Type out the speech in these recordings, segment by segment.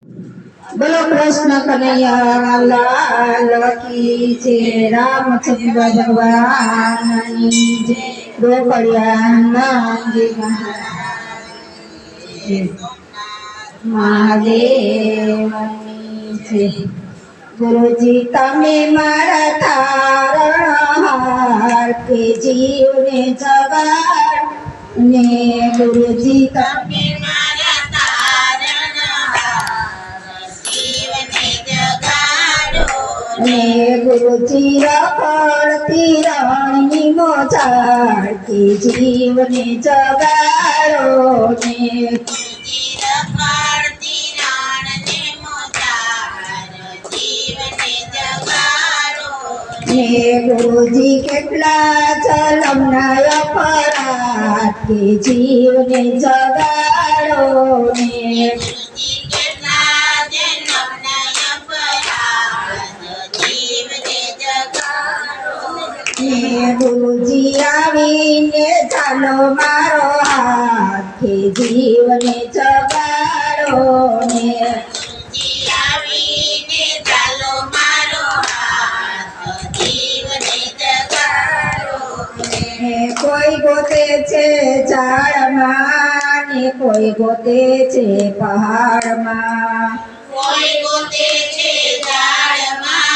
बोलो कृष्ण कन्हैया लाल की जय। रामचंद्र भगवान की जय। गोकर्णनाथ जी महादेव की जय। गुरुजी तमे मारा तारणहार के जीव ने जगाड़ ने। गुरुजी तमे मारा ने। गुरुजी रखड़ती रानी मोचाड़ के जीव ने जगाड़ो ने। गुरुजी केटला जलमना अपराध के जीव ने जगाड़ो ने। गुरुजी आवीने चालो मारो हाथ के जीव ने जगाड़ो ने। कोई गोते छे झाड़मां ने कोई गोते छे पहाड़मां। कोई गोते छे झाड़मां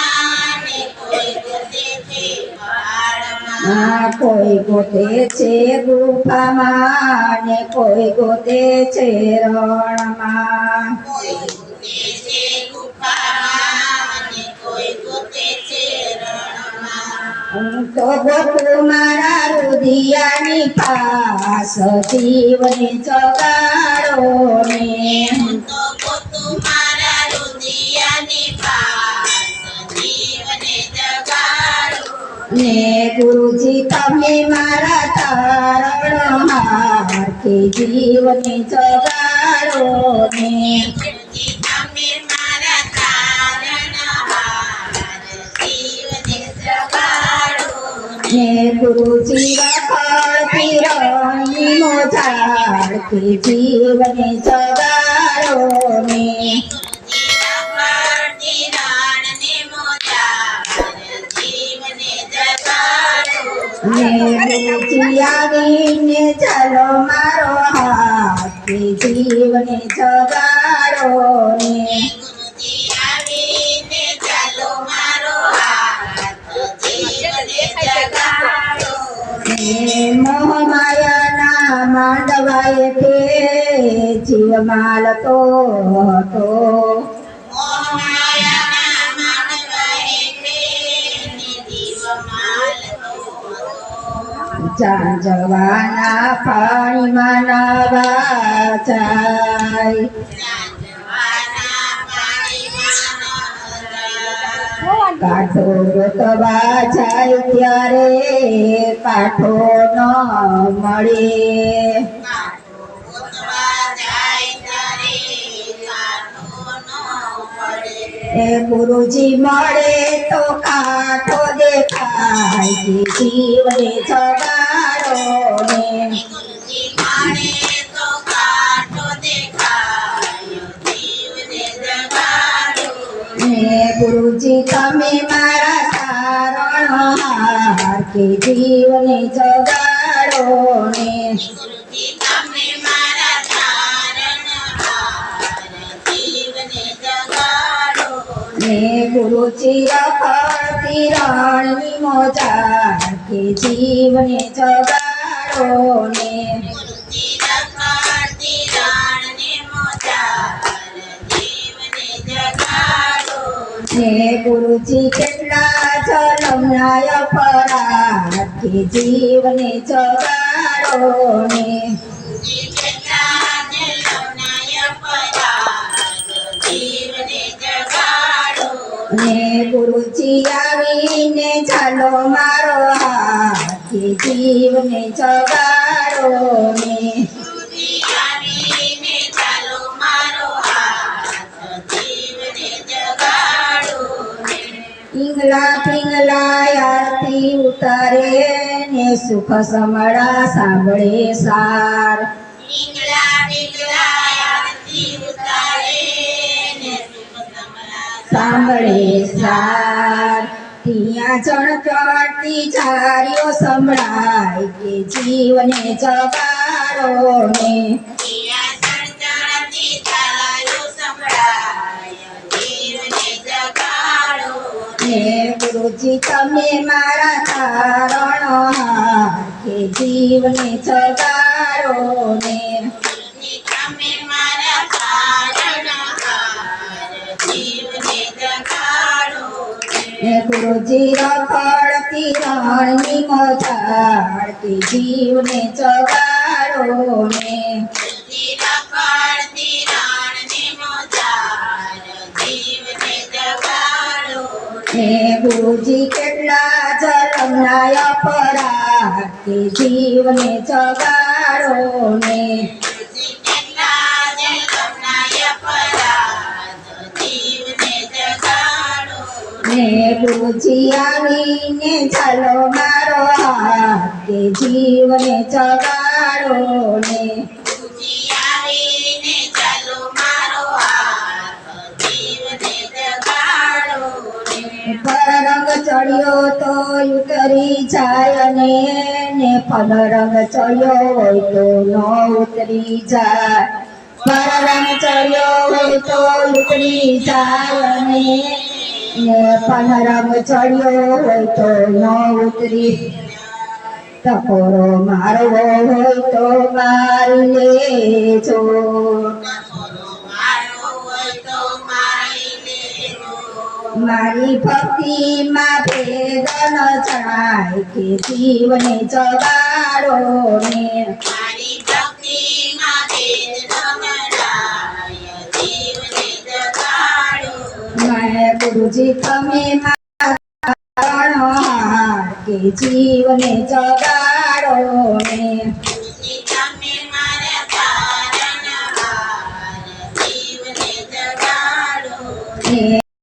ने कोई गोते छे पहाड़मां। कोई गोते छे गुफामां ने कोई गोते छे रણमां। कोई गोते छे गुफामां ने कोई गोते छे रણमां। तो गोतू मारा रुदियानी पास जीव ने जगाड़ो ने। तो गोतू मारा रुदियानी पास जीव ने जगाड़ो ने। गुरुजी तमे मारा तारणहार के जीव ने जगाड़ो ने। गुरुजी तमे मारा तारणहार जीव ने जगाड़ो ने। गुरुजी रखड़ती रानी मोचाड़ के जीव ने जगाड़ो ने। गुरुजी आवीने चालो मारो हाथ के जीव ने जगाड़ो ने। गुरुजी आवीने चालो मारो हाथ जीव ने जगाड़ो ने। मोह माया ना मांडवाए के जीव माल तो હતો। मोह माया ना मांडवाए के जीव माल तो जांजवाना पाणी में नावा जाय। काठो गोतवा जाय त्यारे काठो न मळे। गुरुजी मळे तो काठो देखाय के जीव ने जगाड़ो ने। गुरुजी मळे तो काठो देखाय जीव ने जगाड़ो ने। गुरुजी तमे मारा तारणहार के जीव ने जगाड़ो ने। गुरुजी तमे मारा तारणहार जीव ने जगाड़ो ने। गुरुजी रखड़ती रानी मोचाड़ के जीव ने जगाड़ो ने। गुरुजी रखड़ती रानी मोचाड़ जीव ने जगाड़ो ने। गुरुजी केटला जलमना अपराध के जीव ने जगाड़ो ने। गुरुजी आवीने चालो मारो हाथ के जीव ने जगाड़ो ने। गुरुजी आवीने चालो मारो हाथ जीव ने जगाड़ो ने। पिंगला पिंगला आरती उतारे ने सुख समड़ा सांभळे सार। पिंगला पिंगला आरती उतारे સાંભળે સાર ત્યાં ચણચણતી ઝારીઓ સંભળાય કે જીવને જગાડો ને હે ગુરુજી તમે મારા તારણ કે જીવને જગાડો ને હે ગુરુજી રખડતી રણની મોજાડ કે જીવને જગાડો ને હે ગુરુજી કેટલા જન્મના અપરાધ કે જીવને જગાડો ને હે ગુરુજી આવીને ચાલો મારો હાથ કે જીવને જગાડો ને પરરંગ ચડ્યો તો ઉતરી જાય ને ફલરંગ ચડ્યો હોય તો ન ઉતરી જાય પરરંગ ચડ્યો હોય તો ઉતરી જાય ને ફલરંગ ચડ્યો હોય તો ન ઉતરી ટકોરો મારવો હોય તો મારી લેજો મારી ભક્તિમાં ભેદ ન જણાય કે જીવને જગાડો ને ગુરુજી તમે મારા કે જીવને જગાડો ને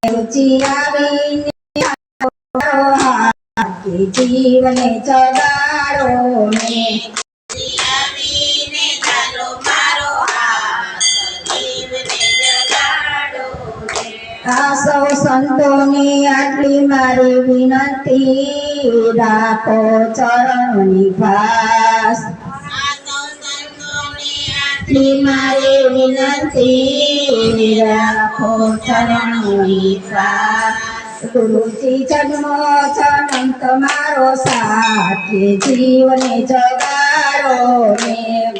ગુરુજી આવીને કે જીવને જગાડો ને આ સૌ સંતોની આટલી મારી વિનંતી રાખો ચરણની ભાસ આટલી મારી વિનંતી રાખો ચરણની ભાસ ગુરુજી જન્મો જન્મ તમારો સાથ જીવને જગાડો ને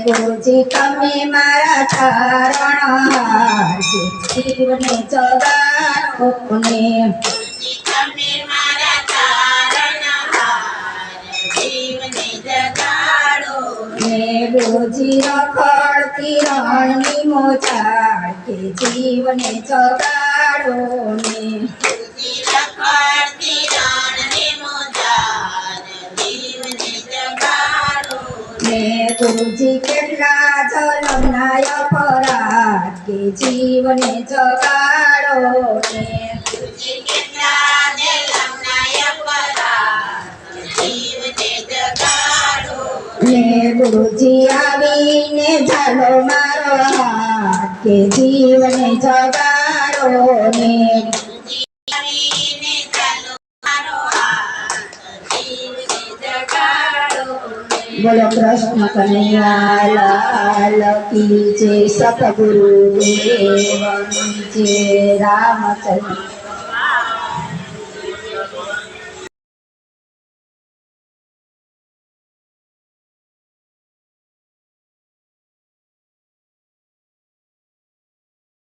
ગુરુજી તમે મારા તારણ જીવને જગાડો ને ગુરુજી રખડતી રણની મોજાડ કે જીવને જગાડો ને ગુરુજી કેટલા જન્મના અપરાધ કે જીવને જગાડો ને ગુરુજી આવીને ચાલો મારો હાથ કે જીવને જગાડો ને બોલો કૃષ્ણ કનૈયા લાલ કી જય સતગુરુ દેવ જય રામચંદ્ર